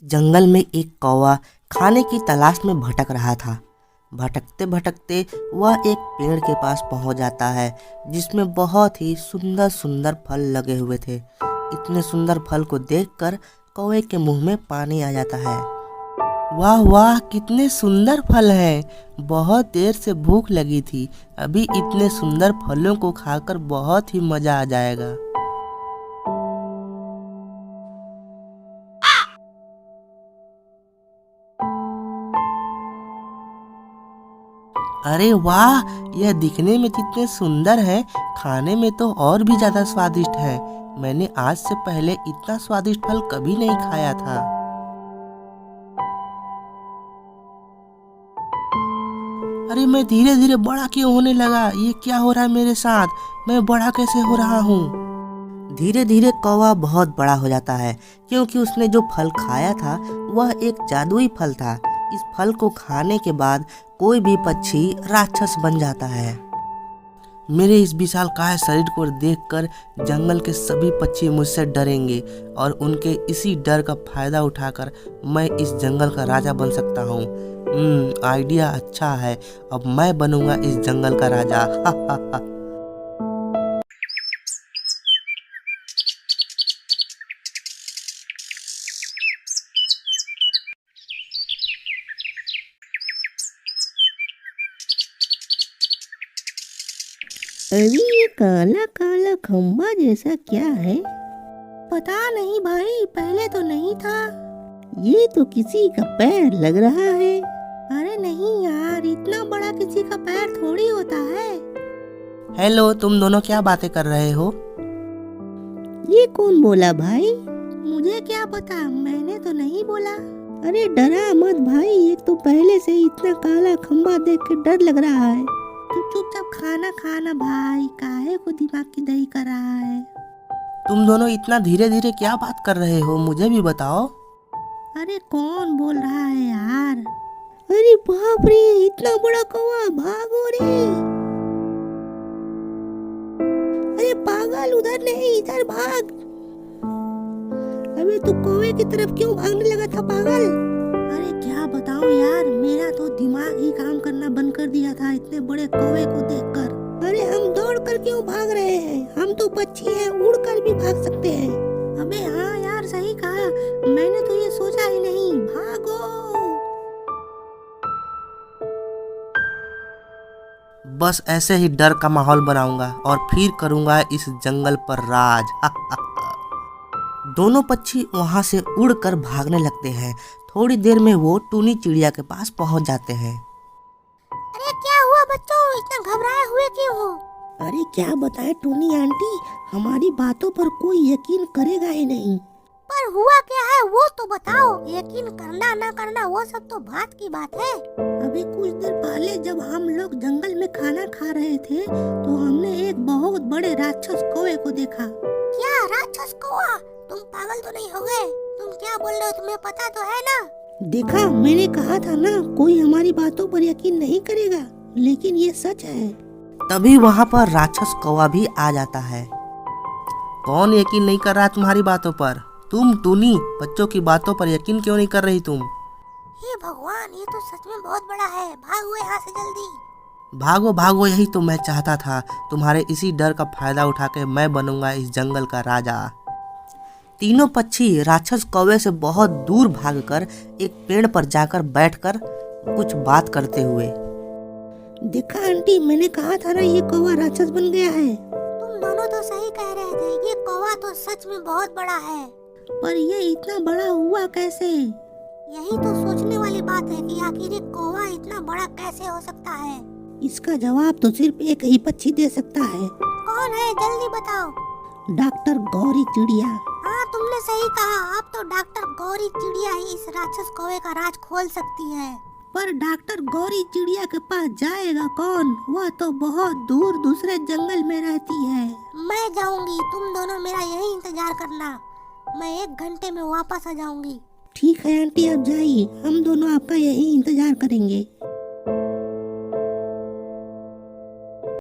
जंगल में एक कौवा खाने की तलाश में भटक रहा था। भटकते भटकते वह एक पेड़ के पास पहुंच जाता है जिसमें बहुत ही सुंदर सुंदर फल लगे हुए थे। इतने सुंदर फल को देखकर कौवे के मुंह में पानी आ जाता है। वाह वाह, कितने सुंदर फल हैं! बहुत देर से भूख लगी थी, अभी इतने सुंदर फलों को खाकर बहुत ही मजा आ जाएगा। अरे वाह, यह दिखने में जितने सुंदर है, खाने में तो और भी ज्यादा स्वादिष्ट है। मैंने आज से पहले इतना स्वादिष्ट फल कभी नहीं खाया था। अरे मैं धीरे धीरे बड़ा क्यों होने लगा? ये क्या हो रहा है मेरे साथ? मैं बड़ा कैसे हो रहा हूँ? धीरे धीरे कौवा बहुत बड़ा हो जाता है क्योंकि उसने जो फल खाया था वह एक जादुई फल था। इस फल को खाने के बाद कोई भी पक्षी राक्षस बन जाता है। मेरे इस विशालकाय शरीर को देखकर जंगल के सभी पक्षी मुझसे डरेंगे और उनके इसी डर का फायदा उठाकर मैं इस जंगल का राजा बन सकता हूँ। आइडिया अच्छा है। अब मैं बनूंगा इस जंगल का राजा। अरे ये काला काला खंबा जैसा क्या है? पता नहीं भाई, पहले तो नहीं था। ये तो किसी का पैर लग रहा है। अरे नहीं यार, इतना बड़ा किसी का पैर थोड़ी होता है। हेलो, तुम दोनों क्या बातें कर रहे हो? ये कौन बोला भाई? मुझे क्या पता, मैंने तो नहीं बोला। अरे डरा मत भाई, ये तो पहले से ही इतना काला खंबा देख के डर लग रहा है। तू चुपचाप खाना खाना भाई, काहे को दिमाग की दही कर रहा है? तुम दोनों इतना धीरे धीरे क्या बात कर रहे हो, मुझे भी बताओ। अरे कौन बोल रहा है यार? अरे बाप रे, इतना बड़ा कौवा, भागो रे! अरे पागल, उधर नहीं, इधर भाग! अबे तू कौवे की तरफ क्यों भागने लगा था पागल? अरे क्या बताऊं यार, मेरा तो दिमाग ही काम करना बंद कर दिया था इतने बड़े कौवे को देखकर। अरे हम दौड़ कर क्यों भाग रहे हैं? हम तो पक्षी हैं, उड़ कर भी भाग सकते हैं। अबे हाँ यार, सही कहा, मैंने तो ये सोचा ही नहीं। भागो! बस ऐसे ही डर का माहौल बनाऊंगा और फिर करूंगा इस जंगल पर राज। दोनों पक्षी वहां से उड़कर भागने लगते हैं। थोड़ी देर में वो टूनी चिड़िया के पास पहुंच जाते हैं। अरे क्या हुआ बच्चों, इतना घबराए हुए क्यों हो? अरे क्या बताएं टूनी आंटी, हमारी बातों पर कोई यकीन करेगा ही नहीं। पर हुआ क्या है वो तो बताओ। यकीन करना ना करना वो सब तो बात की बात है। अभी कुछ देर पहले जब हम लोग जंगल में खाना खा रहे थे तो हमने एक बहुत बड़े राक्षस कौवे को देखा। क्या राक्षस कौवा? तुम पागल तो नहीं हो गए? तुम क्या बोल रहे हो, तुम्हें पता तो है ना? देखा, मैंने कहा था ना, कोई हमारी बातों पर यकीन नहीं करेगा, लेकिन ये सच है। तभी वहां पर राक्षस कौवा भी आ जाता है। कौन यकीन नहीं कर रहा तुम्हारी बातों पर? तुम टूनी, बच्चों की बातों पर यकीन क्यों नहीं कर रही तुम? हे भगवान, ये तो सच में बहुत बड़ा है। भागो यहाँ से जल्दी। भागो भागो, यही तो मैं चाहता था। तुम्हारे इसी डर का फायदा उठा के मैं बनूंगा इस जंगल का राजा। तीनों पक्षी राक्षस कौवे से बहुत दूर भागकर एक पेड़ पर जाकर बैठकर कुछ बात करते हुए। देखा आंटी, मैंने कहा था ना, ये कौवा राक्षस बन गया है। तुम दोनों तो सही कह रहे थे, ये कौवा तो सच में बहुत बड़ा है। पर ये इतना बड़ा हुआ कैसे? यही तो सोचने वाली बात है कि आखिर ये कौवा इतना बड़ा कैसे हो सकता है। इसका जवाब तो सिर्फ एक ही पक्षी दे सकता है। कौन है, जल्दी बताओ। डॉक्टर गौरी चिड़िया। हाँ तुमने सही कहा, अब तो डॉक्टर गौरी चिड़िया ही इस राक्षस कौवे का राज खोल सकती है। पर डॉक्टर गौरी चिड़िया के पास जाएगा कौन? वह तो बहुत दूर दूसरे जंगल में रहती है। मैं जाऊंगी, तुम दोनों मेरा यही इंतजार करना, मैं 1 घंटे में वापस आ जाऊंगी। ठीक है आंटी, आप जाइए, हम दोनों आपका यही इंतजार करेंगे।